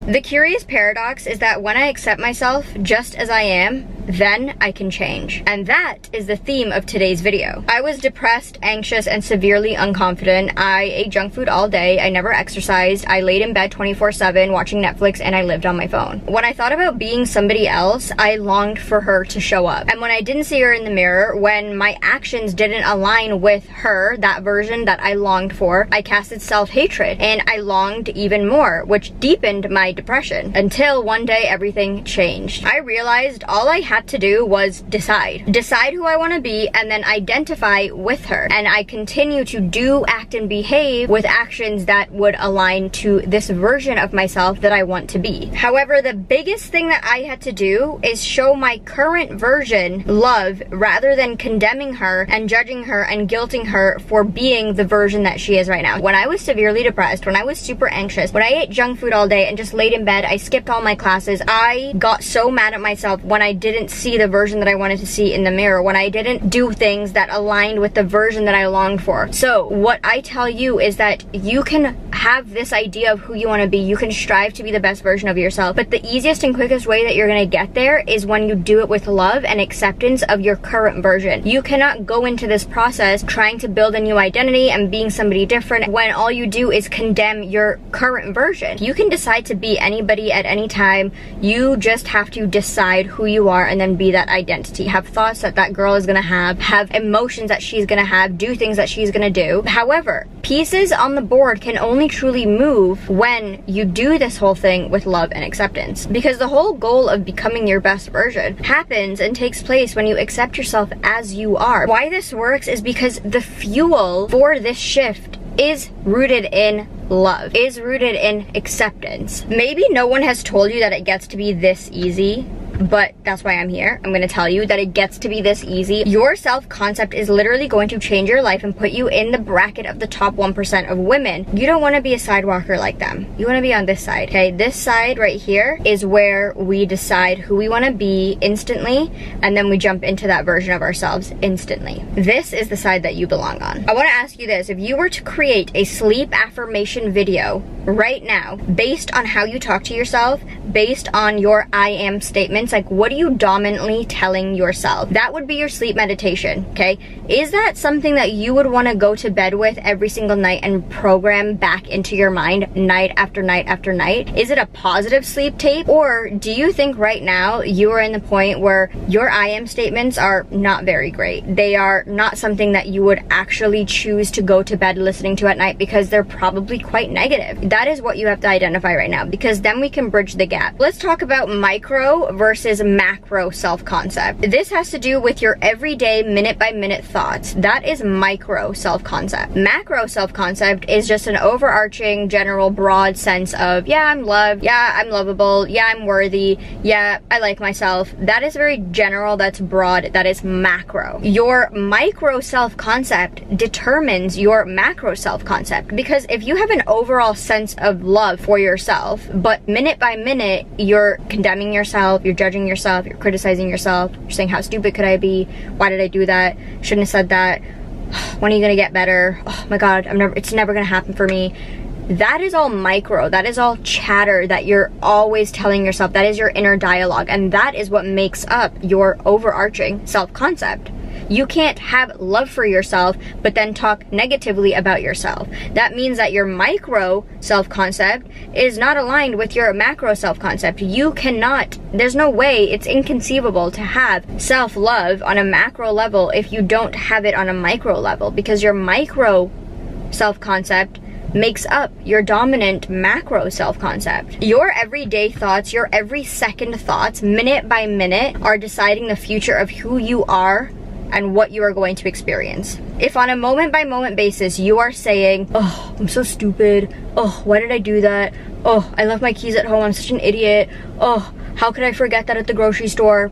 The curious paradox is that when I accept myself just as I am, then I can change. And that is the theme of today's video. I was depressed, anxious, and severely unconfident. I ate junk food all day. I never exercised. I laid in bed 24/7 watching Netflix, and I lived on my phone. When I thought about being somebody else, I longed for her to show up. And when I didn't see her in the mirror, when my actions didn't align with her, that version that I longed for, I casted self-hatred, and I longed even more, which deepened my depression. Until one day everything changed. I realized all I had to do was decide who I want to be, and then identify with her. And I continue to do, act, and behave with actions that would align to this version of myself that I want to be. However, the biggest thing that I had to do is show my current version love rather than condemning her and judging her and guilting her for being the version that she is right now. When I was severely depressed, when I was super anxious, when I ate junk food all day and just laid in bed, I skipped all my classes, I got so mad at myself when I didn't see the version that I wanted to see in the mirror, when I didn't do things that aligned with the version that I longed for. So what I tell you is that you can have this idea of who you want to be, you can strive to be the best version of yourself, but the easiest and quickest way that you're going to get there is when you do it with love and acceptance of your current version. You cannot go into this process trying to build a new identity and being somebody different when all you do is condemn your current version. You can decide to be anybody at any time. You just have to decide who you are and then be that identity. Have thoughts that that girl is gonna have emotions that she's gonna have, do things that she's gonna do. However, pieces on the board can only truly move when you do this whole thing with love and acceptance. Because the whole goal of becoming your best version happens and takes place when you accept yourself as you are. Why this works is because the fuel for this shift is rooted in love, is rooted in acceptance. Maybe no one has told you that it gets to be this easy, but that's why I'm here. I'm gonna tell you that it gets to be this easy. Your self-concept is literally going to change your life and put you in the bracket of the top 1% of women. You don't wanna be a sidewalker like them. You wanna be on this side, okay? This side right here is where we decide who we wanna be instantly, and then we jump into that version of ourselves instantly. This is the side that you belong on. I wanna ask you this, if you were to create a sleep affirmation video right now, based on how you talk to yourself, based on your I am statements, like what are you dominantly telling yourself? That would be your sleep meditation, okay? Is that something that you would want to go to bed with every single night and program back into your mind night after night after night? Is it a positive sleep tape? Or do you think right now you are in the point where your I am statements are not very great? They are not something that you would actually choose to go to bed listening to at night because they're probably quite negative. That is what you have to identify right now, because then we can bridge the gap. Let's talk about micro versus macro self-concept. This has to do with your everyday minute-by-minute thoughts. That is micro self-concept. Macro self-concept is just an overarching, general, broad sense of, yeah, I'm loved, yeah, I'm lovable, yeah, I'm worthy, yeah, I like myself. That is very general, that's broad, that is macro. Your micro self-concept determines your macro self-concept, because if you have an overall sense of love for yourself, but minute by minute, you're condemning yourself, you're judging yourself, you're criticizing yourself, you're saying, how stupid could I be? Why did I do that? Shouldn't have said that. When are you gonna get better? Oh my God, it's never gonna happen for me. That is all micro, that is all chatter that you're always telling yourself. That is your inner dialogue, and that is what makes up your overarching self-concept. You can't have love for yourself, but then talk negatively about yourself. That means that your micro self-concept is not aligned with your macro self-concept. You cannot, there's no way, it's inconceivable to have self-love on a macro level if you don't have it on a micro level, because your micro self-concept makes up your dominant macro self-concept. Your everyday thoughts, your every second thoughts, minute by minute, are deciding the future of who you are and what you are going to experience. If on a moment by moment basis you are saying, oh, I'm so stupid, oh, why did I do that, oh, I left my keys at home, I'm such an idiot, oh, how could I forget that at the grocery store?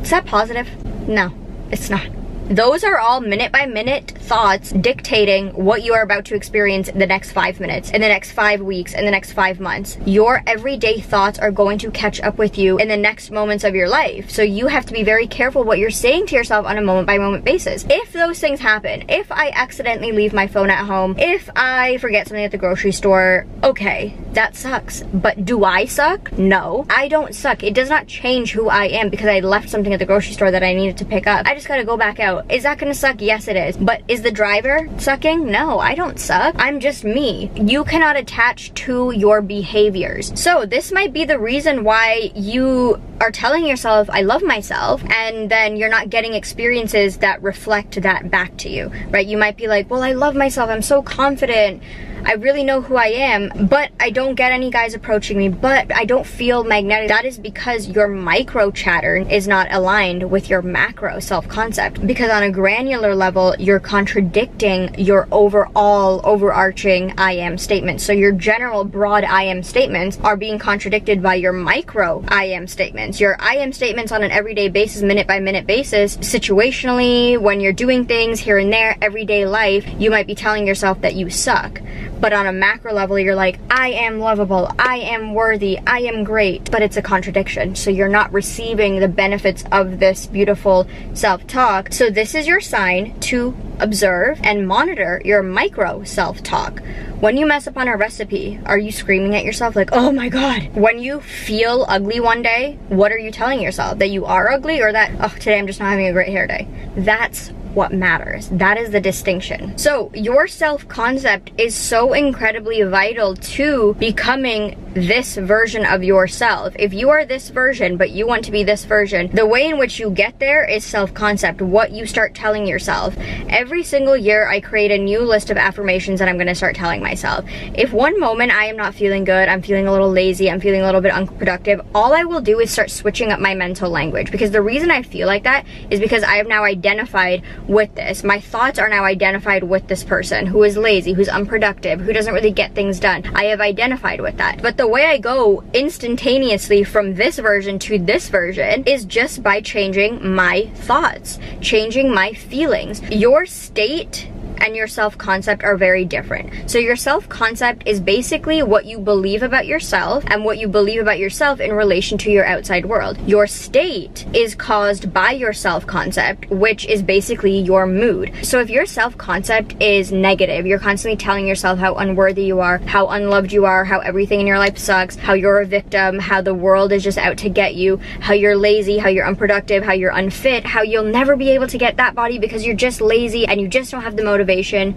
Is that positive? No, it's not. Those are all minute by minute thoughts dictating what you are about to experience in the next 5 minutes, in the next 5 weeks, in the next 5 months. Your everyday thoughts are going to catch up with you in the next moments of your life. So you have to be very careful what you're saying to yourself on a moment by moment basis. If those things happen, if I accidentally leave my phone at home, if I forget something at the grocery store, okay, that sucks. But do I suck? No, I don't suck. It does not change who I am because I left something at the grocery store that I needed to pick up. I just gotta go back out. Is that gonna suck? Yes, it is. But is the driver sucking? No, I don't suck. I'm just me. You cannot attach to your behaviors. So this might be the reason why you are telling yourself, I love myself, and then you're not getting experiences that reflect that back to you, right? You might be like, well, I love myself. I'm so confident. I really know who I am, but I don't get any guys approaching me, but I don't feel magnetic. That is because your micro chatter is not aligned with your macro self-concept. Because on a granular level, you're contradicting your overall overarching I am statements. So your general broad I am statements are being contradicted by your micro I am statements. Your I am statements on an everyday basis, minute by minute basis, situationally, when you're doing things here and there, everyday life, you might be telling yourself that you suck. But on a macro level, you're like, I am lovable, I am worthy, I am great. But it's a contradiction. So you're not receiving the benefits of this beautiful self-talk. So this is your sign to observe and monitor your micro self-talk. When you mess up on a recipe, are you screaming at yourself like, oh my God? When you feel ugly one day, what are you telling yourself? That you are ugly, or that, oh, today I'm just not having a great hair day? That's what matters. That is the distinction. So your self-concept is so incredibly vital to becoming this version of yourself. If you are this version, but you want to be this version, the way in which you get there is self-concept, what you start telling yourself. Every single year, I create a new list of affirmations that I'm going to start telling myself. If one moment I am not feeling good, I'm feeling a little lazy, I'm feeling a little bit unproductive, all I will do is start switching up my mental language. Because the reason I feel like that is because I have now identified with this. My thoughts are now identified with this person who is lazy, who's unproductive, who doesn't really get things done. I have identified with that. But the way I go instantaneously from this version to this version is just by changing my thoughts, changing my feelings. Your state and your self-concept are very different. So your self-concept is basically what you believe about yourself and what you believe about yourself in relation to your outside world. Your state is caused by your self-concept, which is basically your mood. So if your self-concept is negative, you're constantly telling yourself how unworthy you are, how unloved you are, how everything in your life sucks, how you're a victim, how the world is just out to get you, how you're lazy, how you're unproductive, how you're unfit, how you'll never be able to get that body because you're just lazy and you just don't have the motivation,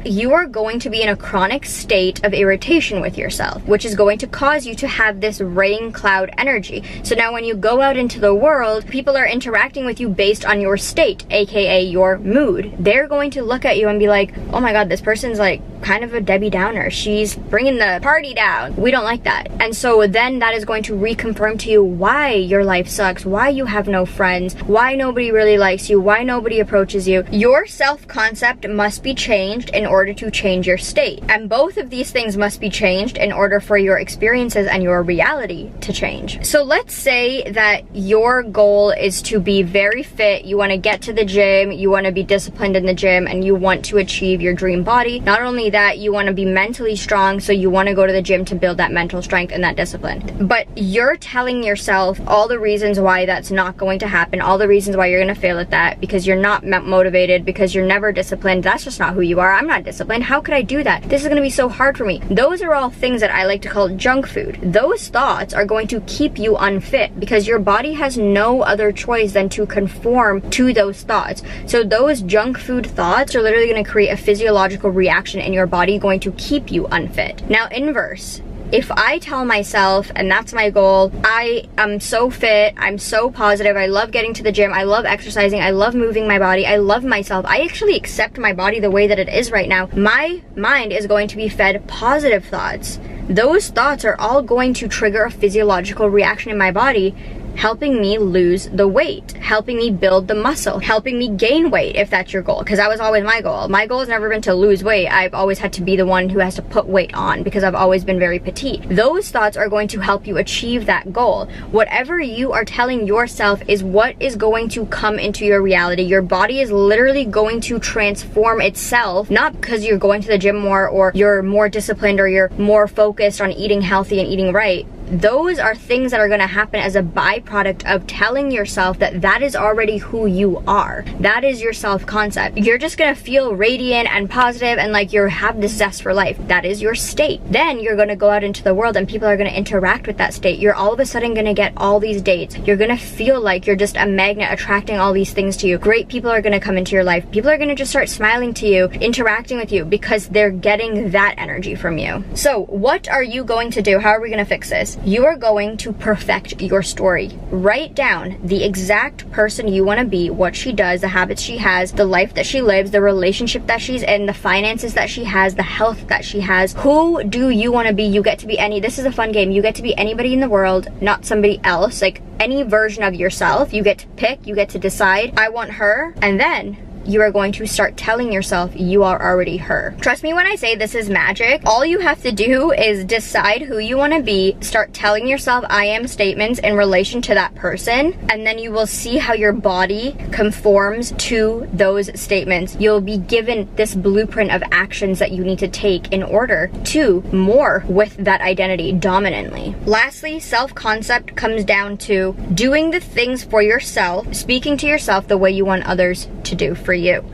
you are going to be in a chronic state of irritation with yourself, which is going to cause you to have this rain cloud energy. So now when you go out into the world, people are interacting with you based on your state, aka your mood. They're going to look at you and be like, oh my God, this person's like kind of a Debbie Downer. She's bringing the party down. We don't like that. And so then that is going to reconfirm to you why your life sucks, why you have no friends, why nobody really likes you, why nobody approaches you. Your self-concept must be changed in order to change your state. And both of these things must be changed in order for your experiences and your reality to change. So let's say that your goal is to be very fit, you want to get to the gym, you want to be disciplined in the gym, and you want to achieve your dream body. Not only that, you want to be mentally strong, so you want to go to the gym to build that mental strength and that discipline. But you're telling yourself all the reasons why that's not going to happen, all the reasons why you're going to fail at that, because you're not motivated, because you're never disciplined. That's just not who you are. I'm not disciplined. How could I do that? This is going to be so hard for me. Those are all things that I like to call junk food. Those thoughts are going to keep you unfit because your body has no other choice than to conform to those thoughts. So those junk food thoughts are literally going to create a physiological reaction in your body, going to keep you unfit. Now, inverse. If I tell myself, and that's my goal, I am so fit, I'm so positive, I love getting to the gym, I love exercising, I love moving my body, I love myself, I actually accept my body the way that it is right now, my mind is going to be fed positive thoughts. Those thoughts are all going to trigger a physiological reaction in my body. helping me lose the weight, helping me build the muscle, helping me gain weight if that's your goal, because that was always my goal. My goal has never been to lose weight. I've always had to be the one who has to put weight on because I've always been very petite. Those thoughts are going to help you achieve that goal. Whatever you are telling yourself is what is going to come into your reality. Your body is literally going to transform itself, not because you're going to the gym more or you're more disciplined or you're more focused on eating healthy and eating right. Those are things that are going to happen as a byproduct of telling yourself that that is already who you are. That is your self-concept. You're just going to feel radiant and positive and like you have this zest for life. That is your state. Then you're going to go out into the world and people are going to interact with that state. You're all of a sudden going to get all these dates. You're going to feel like you're just a magnet attracting all these things to you. Great people are going to come into your life. People are going to just start smiling to you, interacting with you because they're getting that energy from you. So what are you going to do? How are we going to fix this? You are going to perfect your story. Write down the exact person you want to be, what she does, the habits she has, the life that she lives, the relationship that she's in, the finances that she has, the health that she has. Who do you want to be? You get to be this is a fun game. You get to be anybody in the world, not somebody else. Like any version of yourself, you get to pick, you get to decide, I want her, and then you are going to start telling yourself you are already her. Trust me when I say this is magic. All you have to do is decide who you want to be, start telling yourself I am statements in relation to that person, and then you will see how your body conforms to those statements. You'll be given this blueprint of actions that you need to take in order to morph with that identity dominantly. Lastly, self-concept comes down to doing the things for yourself, speaking to yourself the way you want others to do for you.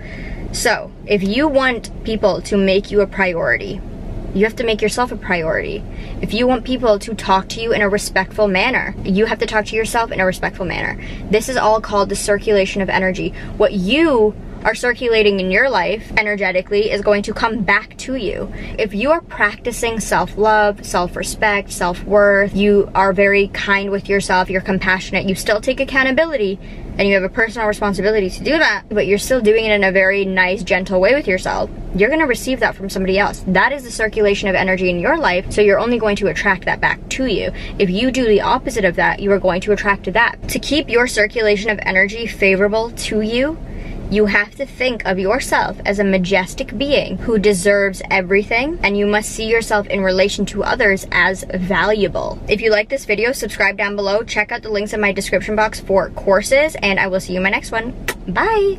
So if you want people to make you a priority, you have to make yourself a priority. If you want people to talk to you in a respectful manner, you have to talk to yourself in a respectful manner. This is all called the circulation of energy. What you are circulating in your life energetically is going to come back to you. If you are practicing self-love, self-respect, self-worth, you are very kind with yourself, you're compassionate, you still take accountability, and you have a personal responsibility to do that, but you're still doing it in a very nice, gentle way with yourself, you're going to receive that from somebody else. That is the circulation of energy in your life, so you're only going to attract that back to you. If you do the opposite of that, you are going to attract that. To keep your circulation of energy favorable to you, you have to think of yourself as a majestic being who deserves everything, and you must see yourself in relation to others as valuable. If you like this video, subscribe down below, check out the links in my description box for courses, and I will see you in my next one. Bye!